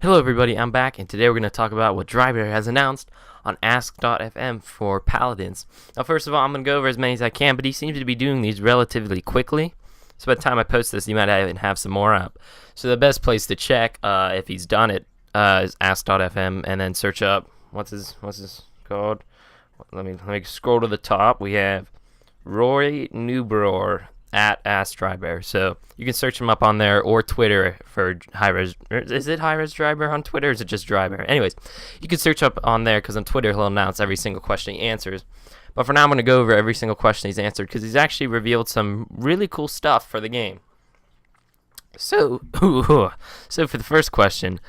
Hello everybody, I'm back, and today we're going to talk about what Drybear has announced on Ask.fm for Paladins. Now first of all, I'm going to go over as many as I can, but he seems to be doing these relatively quickly. So by the time I post this, you might even have some more up. So the best place to check if he's done it is Ask.fm, and then search up, what's his called? Let me scroll to the top. We have Roy Newbrower at Drybear. So you can search him up on there, or Twitter for high-res. Is it high-res Drybear on Twitter, or is it just Drybear? Anyways, you can search up on there, because on Twitter he'll announce every single question he answers. But for now, I'm going to go over every single question he's answered, because he's actually revealed some really cool stuff for the game. So for the first question,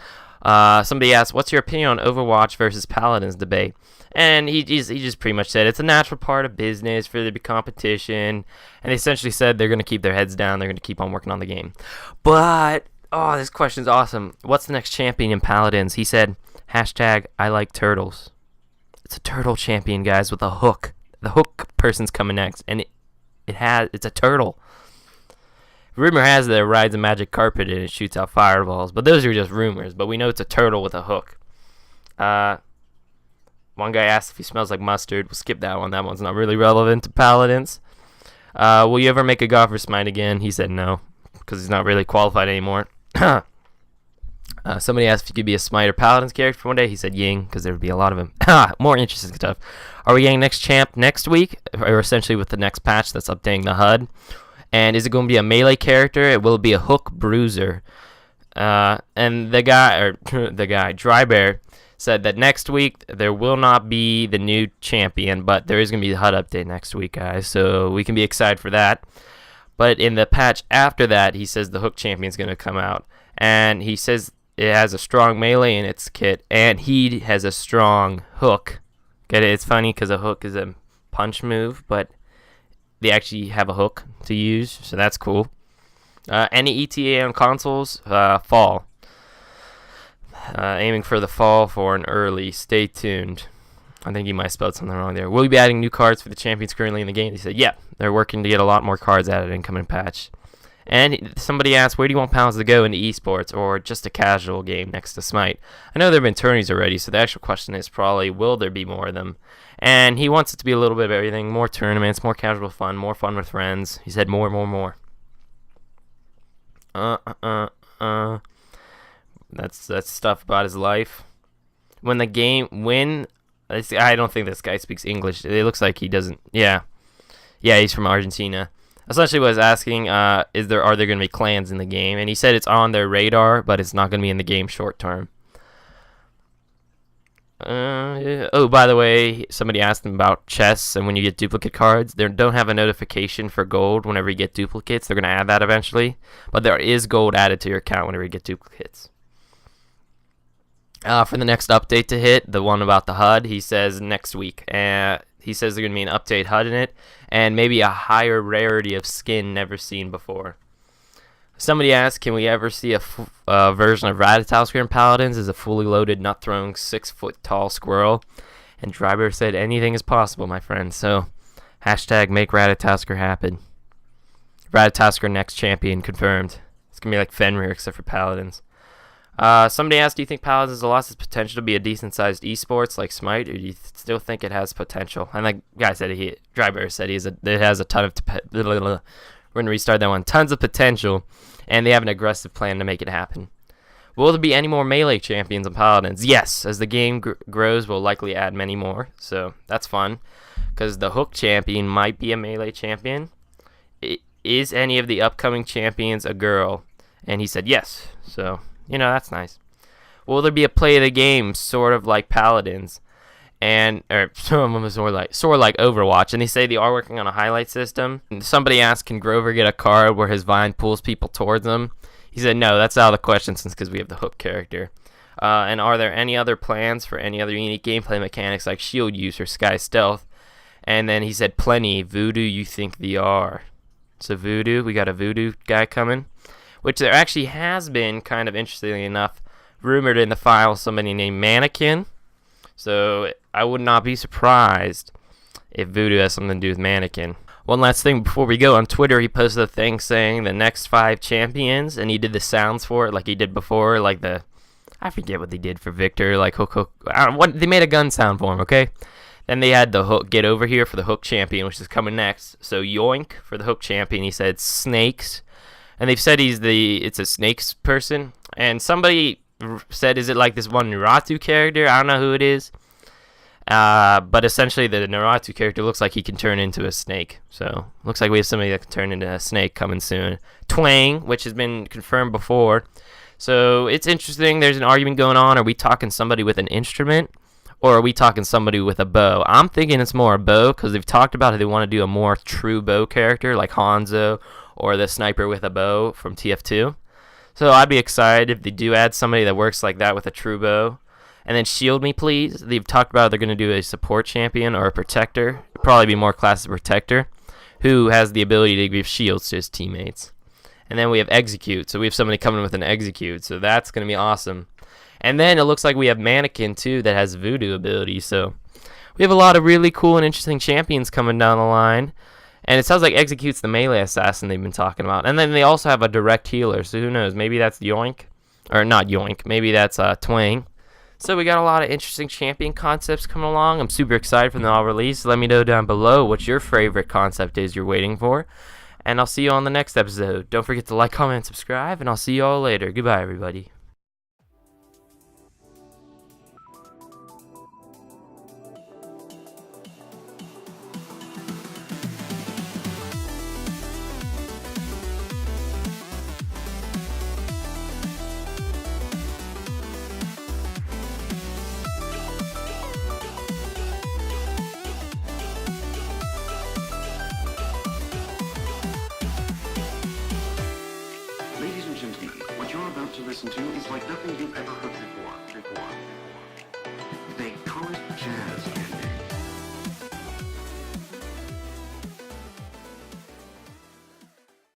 somebody asked, what's your opinion on Overwatch versus Paladins debate? And he just pretty much said it's a natural part of business for there to be competition. And they essentially said they're going to keep their heads down. They're going to keep on working on the game. But, this question's awesome. What's the next champion in Paladins? He said, hashtag I like turtles. It's a turtle champion, guys, with a hook. The hook person's coming next. And it's a turtle. Rumor has that it rides a magic carpet and it shoots out fireballs. But those are just rumors. But we know it's a turtle with a hook. One guy asked if he smells like mustard. We'll skip that one. That one's not really relevant to Paladins. Will you ever make a God for Smite again? He said no, because he's not really qualified anymore. Somebody asked if he could be a Smite or Paladins character for one day. He said Ying, because there would be a lot of him. More interesting stuff. Are we getting next champ next week, or essentially with the next patch that's updating the HUD? And is it going to be a melee character? It will be a hook bruiser. And the guy, Drybear, said that next week there will not be the new champion, but there is going to be the HUD update next week, guys, so we can be excited for that. But in the patch after that, he says the hook champion is going to come out, and he says it has a strong melee in its kit, and he has a strong hook. Get it? It's funny because a hook is a punch move, but they actually have a hook to use, so that's cool. Any ETA on consoles? Fall. Aiming for the fall for an early. Stay tuned. I think you might have spelled something wrong there. Will you be adding new cards for the champions currently in the game? He said, yeah, they're working to get a lot more cards added in coming patch. And somebody asked, where do you want Paladins to go into esports, or just a casual game next to Smite? I know there have been tourneys already, so the actual question is probably, will there be more of them? And he wants it to be a little bit of everything. More tournaments, more casual fun, more fun with friends. He said more. That's stuff about his life. I don't think this guy speaks English. It looks like he doesn't. Yeah, he's from Argentina. Essentially what I was asking, are there going to be clans in the game? And he said it's on their radar, but it's not going to be in the game short term. By the way, somebody asked him about chests, and when you get duplicate cards, they don't have a notification for gold whenever you get duplicates. They're going to add that eventually, but there is gold added to your account whenever you get duplicates. For the next update to hit, the one about the HUD, he says next week. He says there's going to be an update HUD in it, and maybe a higher rarity of skin never seen before. Somebody asked, can we ever see a version of Ratatoskr in Paladins as a fully loaded, nut-throwing, 6-foot-tall squirrel? And Drybear said anything is possible, my friend. So, hashtag make Ratatoskr happen. Ratatoskr next champion confirmed. It's going to be like Fenrir except for Paladins. Somebody asked, do you think Paladins has lost its potential to be a decent-sized esports like Smite, or do you still think it has potential? And the guy said, Drybear said it has a ton of... We're going to restart that one. Tons of potential, and they have an aggressive plan to make it happen. Will there be any more melee champions in Paladins? Yes, as the game grows, we'll likely add many more, so that's fun, because the hook champion might be a melee champion. Is any of the upcoming champions a girl? And he said yes, so... that's nice. Will there be a play of the game, sort of like Paladins, or sort of like Overwatch? And they say they are working on a highlight system. And somebody asked, can Grover get a card where his vine pulls people towards him? He said no, that's out of the question because we have the hook character. And are there any other plans for any other unique gameplay mechanics like shield use or sky stealth? And then he said plenty. Voodoo, you think VR? So Voodoo, we got a Voodoo guy coming. Which there actually has been, kind of interestingly enough, rumored in the file, somebody named Mannequin. So I would not be surprised if Voodoo has something to do with Mannequin. One last thing before we go, on Twitter he posted a thing saying the next 5 champions, and he did the sounds for it like he did before, like the I forget what they did for Victor, like Hook. I don't, what they made a gun sound for him, okay? Then they had the Hook get over here for the Hook champion, which is coming next. So Yoink for the Hook champion. He said snakes, and they've said it's a snakes person. And somebody said, is it like this one Naruto character? I don't know who it is. But essentially the Naruto character looks like he can turn into a snake. So looks like we have somebody that can turn into a snake coming soon. Twang, which has been confirmed before. So it's interesting. There's an argument going on. Are we talking somebody with an instrument, or are we talking somebody with a bow? I'm thinking it's more a bow, because they've talked about how they want to do a more true bow character like Hanzo or the sniper with a bow from TF2. So I'd be excited if they do add somebody that works like that with a true bow. And then Shield Me Please. They've talked about they're going to do a support champion or a protector. It'd probably be more class as protector, who has the ability to give shields to his teammates. And then we have Execute. So we have somebody coming with an Execute. So that's going to be awesome. And then it looks like we have Mannequin, too, that has Voodoo ability. So we have a lot of really cool and interesting champions coming down the line. And it sounds like Execute's the melee assassin they've been talking about. And then they also have a direct healer. So who knows? Maybe that's Yoink. Or not Yoink. Maybe that's Twang. So we got a lot of interesting champion concepts coming along. I'm super excited for them all release. Let me know down below what your favorite concept is you're waiting for. And I'll see you on the next episode. Don't forget to like, comment, and subscribe. And I'll see you all later. Goodbye, everybody. Ladies and gentlemen, what you're about to listen to is like nothing you've ever heard before.